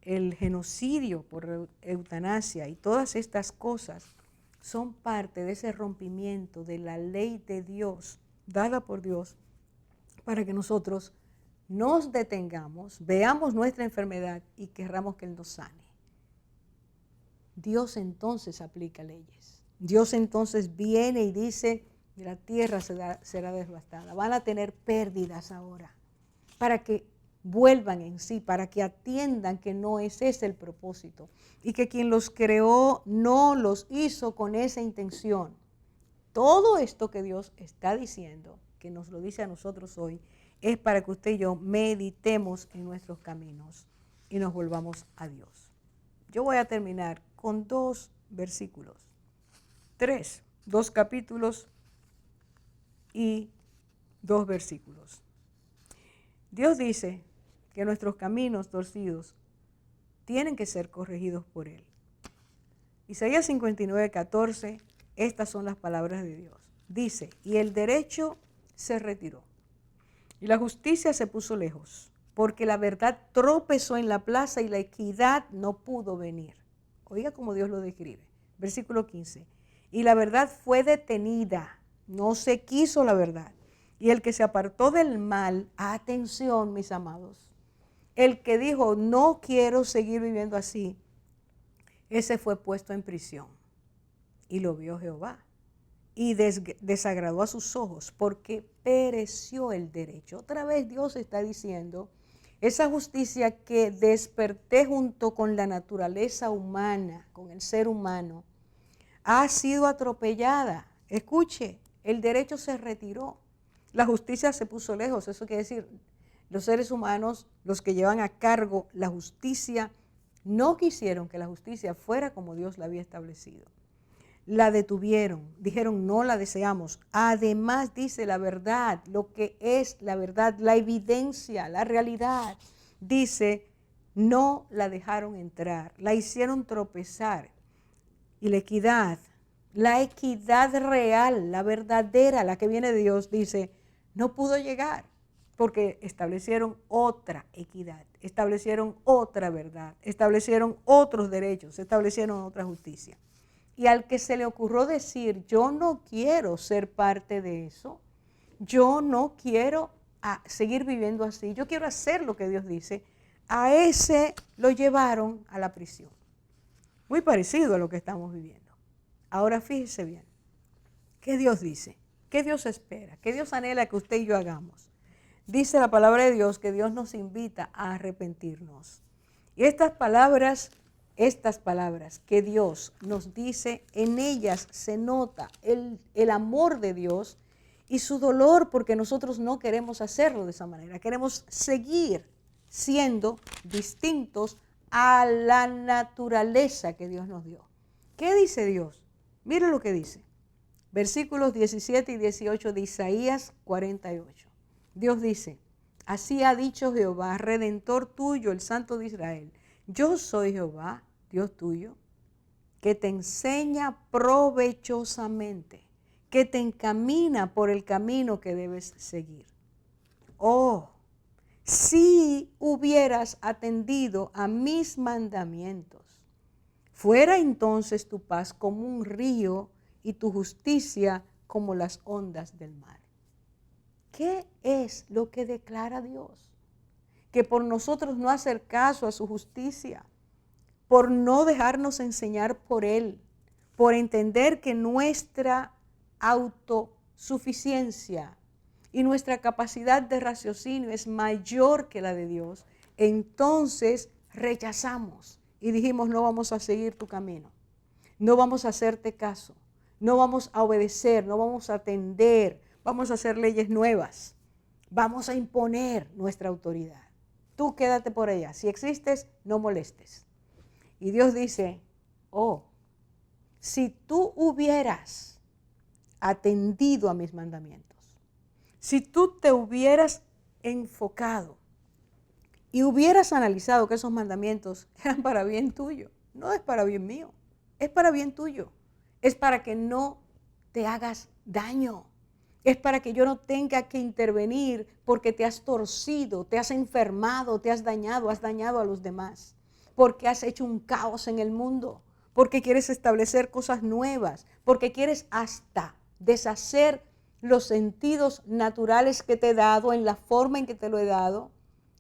el genocidio por eutanasia y todas estas cosas son parte de ese rompimiento de la ley de Dios, dada por Dios, para que nosotros nos detengamos, veamos nuestra enfermedad y querramos que Él nos sane. Dios entonces aplica leyes. Dios entonces viene y dice, la tierra será devastada. Van a tener pérdidas ahora, para que vuelvan en sí, para que atiendan que no es ese el propósito y que quien los creó no los hizo con esa intención. Todo esto que Dios está diciendo, que nos lo dice a nosotros hoy, es para que usted y yo meditemos en nuestros caminos y nos volvamos a Dios. Yo voy a terminar con 2 versículos, 2 capítulos y 2 versículos. Dios dice que nuestros caminos torcidos tienen que ser corregidos por Él. Isaías 59:14, estas son las palabras de Dios. Dice, y el derecho se retiró, y la justicia se puso lejos, porque la verdad tropezó en la plaza y la equidad no pudo venir. Oiga cómo Dios lo describe. Versículo 15. Y la verdad fue detenida, no se quiso la verdad. Y el que se apartó del mal, atención mis amados, el que dijo no quiero seguir viviendo así, ese fue puesto en prisión. Y lo vio Jehová. Y desagradó a sus ojos porque pereció el derecho. Otra vez Dios está diciendo, esa justicia que desperté junto con la naturaleza humana, con el ser humano, ha sido atropellada. Escuche, el derecho se retiró, la justicia se puso lejos. Eso quiere decir, los seres humanos, los que llevan a cargo la justicia, no quisieron que la justicia fuera como Dios la había establecido. La detuvieron, dijeron no la deseamos. Además dice la verdad, lo que es la verdad, la evidencia, la realidad. Dice, no la dejaron entrar, la hicieron tropezar. Y la equidad real, la verdadera, la que viene de Dios, dice, no pudo llegar porque establecieron otra equidad, establecieron otra verdad, establecieron otros derechos, establecieron otra justicia. Y al que se le ocurrió decir, yo no quiero ser parte de eso, yo no quiero seguir viviendo así, yo quiero hacer lo que Dios dice, a ese lo llevaron a la prisión. Muy parecido a lo que estamos viviendo. Ahora fíjese bien, ¿qué Dios dice? ¿Qué Dios espera? ¿Qué Dios anhela que usted y yo hagamos? Dice la palabra de Dios que Dios nos invita a arrepentirnos. Y estas palabras que Dios nos dice, en ellas se nota el amor de Dios y su dolor porque nosotros no queremos hacerlo de esa manera. Queremos seguir siendo distintos a la naturaleza que Dios nos dio. ¿Qué dice Dios? Mire lo que dice. Versículos 17 y 18 de Isaías 48. Dios dice, así ha dicho Jehová, Redentor tuyo, el Santo de Israel. Yo soy Jehová, Dios tuyo, que te enseña provechosamente, que te encamina por el camino que debes seguir. Oh, si hubieras atendido a mis mandamientos, fuera entonces tu paz como un río y tu justicia como las ondas del mar. ¿Qué es lo que declara Dios? Que por nosotros no hacer caso a su justicia, por no dejarnos enseñar por Él, por entender que nuestra autosuficiencia y nuestra capacidad de raciocinio es mayor que la de Dios, entonces rechazamos y dijimos no vamos a seguir tu camino, no vamos a hacerte caso, no vamos a obedecer, no vamos a atender, vamos a hacer leyes nuevas, vamos a imponer nuestra autoridad. Tú quédate por allá, si existes, no molestes. Y Dios dice, oh, si tú hubieras atendido a mis mandamientos, si tú te hubieras enfocado y hubieras analizado que esos mandamientos eran para bien tuyo, no es para bien mío, es para bien tuyo, es para que no te hagas daño. Es para que yo no tenga que intervenir porque te has torcido, te has enfermado, te has dañado a los demás. Porque has hecho un caos en el mundo, porque quieres establecer cosas nuevas, porque quieres hasta deshacer los sentidos naturales que te he dado en la forma en que te lo he dado,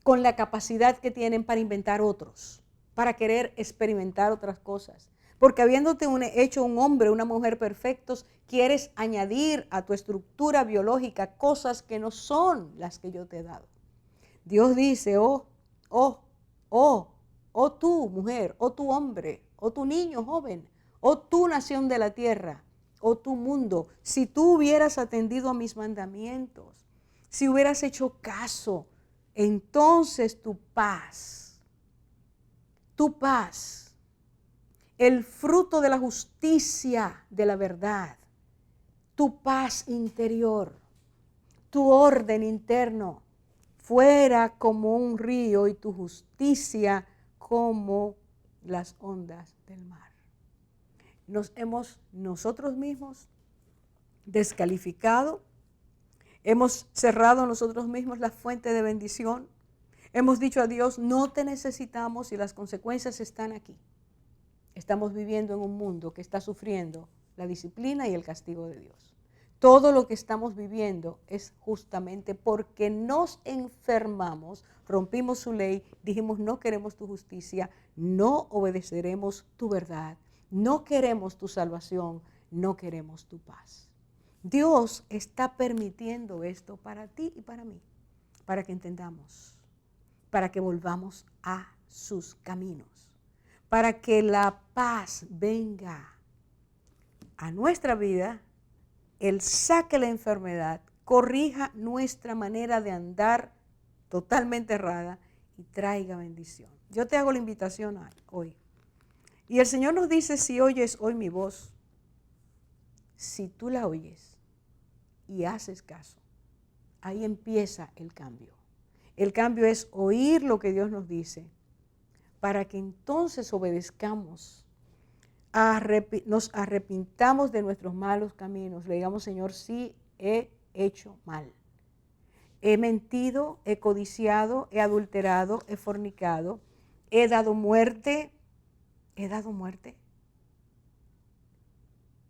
con la capacidad que tienen para inventar otros, para querer experimentar otras cosas. Porque habiéndote hecho un hombre, una mujer perfectos, quieres añadir a tu estructura biológica cosas que no son las que yo te he dado. Dios dice, oh tú mujer, oh tú hombre, oh tú niño joven, oh tú nación de la tierra, oh tu mundo, si tú hubieras atendido a mis mandamientos, si hubieras hecho caso, entonces tu paz, el fruto de la justicia, de la verdad, tu paz interior, tu orden interno, fuera como un río y tu justicia como las ondas del mar. Nos hemos nosotros mismos descalificado, hemos cerrado nosotros mismos la fuente de bendición, Hemos dicho a Dios, no te necesitamos y las consecuencias están aquí. Estamos viviendo en un mundo que está sufriendo la disciplina y el castigo de Dios. Todo lo que estamos viviendo es justamente porque nos enfermamos, rompimos su ley, dijimos no queremos tu justicia, no obedeceremos tu verdad, no queremos tu salvación, no queremos tu paz. Dios está permitiendo esto para ti y para mí, para que entendamos, para que volvamos a sus caminos, para que la paz venga a nuestra vida, Él saque la enfermedad, corrija nuestra manera de andar totalmente errada y traiga bendición. Yo te hago la invitación hoy. Y el Señor nos dice, si oyes hoy mi voz, si tú la oyes y haces caso, ahí empieza el cambio. El cambio es oír lo que Dios nos dice para que entonces obedezcamos, nos arrepintamos de nuestros malos caminos, le digamos, Señor, sí he hecho mal. He mentido, he codiciado, he adulterado, he fornicado, he dado muerte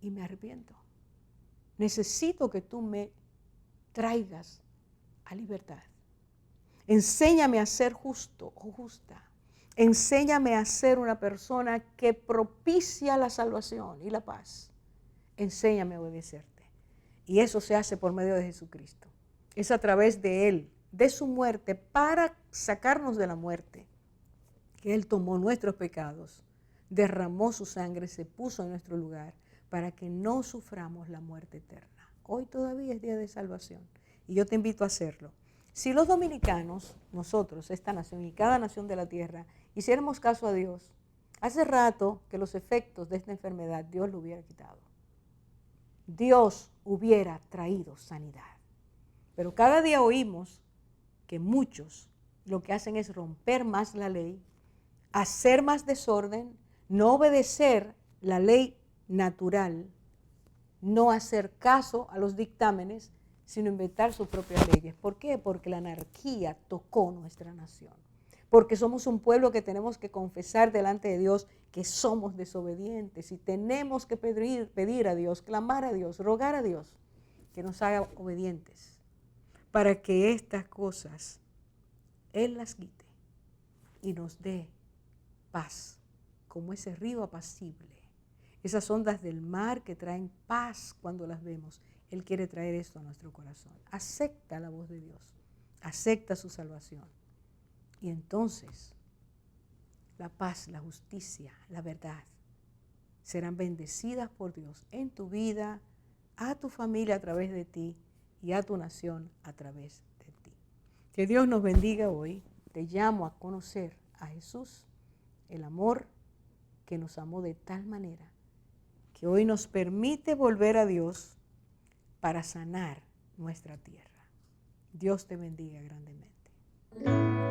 y me arrepiento. Necesito que tú me traigas a libertad. Enséñame a ser justo o justa. Enséñame a ser una persona que propicia la salvación y la paz. Enséñame a obedecerte. Y eso se hace por medio de Jesucristo. Es a través de Él, de su muerte, para sacarnos de la muerte, que Él tomó nuestros pecados, derramó su sangre, se puso en nuestro lugar, para que no suframos la muerte eterna. Hoy todavía es día de salvación y yo te invito a hacerlo. Si los dominicanos, nosotros, esta nación y cada nación de la tierra, hiciéramos caso a Dios, hace rato que los efectos de esta enfermedad Dios lo hubiera quitado. Dios hubiera traído sanidad. Pero cada día oímos que muchos lo que hacen es romper más la ley, hacer más desorden, no obedecer la ley natural, no hacer caso a los dictámenes, sino inventar sus propias leyes. ¿Por qué? Porque la anarquía tocó nuestra nación. Porque somos un pueblo que tenemos que confesar delante de Dios que somos desobedientes y tenemos que pedir a Dios, clamar a Dios, rogar a Dios que nos haga obedientes para que estas cosas Él las quite y nos dé paz, como ese río apacible. Esas ondas del mar que traen paz cuando las vemos. Él quiere traer esto a nuestro corazón. Acepta la voz de Dios. Acepta su salvación. Y entonces la paz, la justicia, la verdad serán bendecidas por Dios en tu vida, a tu familia a través de ti y a tu nación a través de ti. Que Dios nos bendiga hoy. Te llamo a conocer a Jesús, el amor que nos amó de tal manera que hoy nos permite volver a Dios para sanar nuestra tierra. Dios te bendiga grandemente.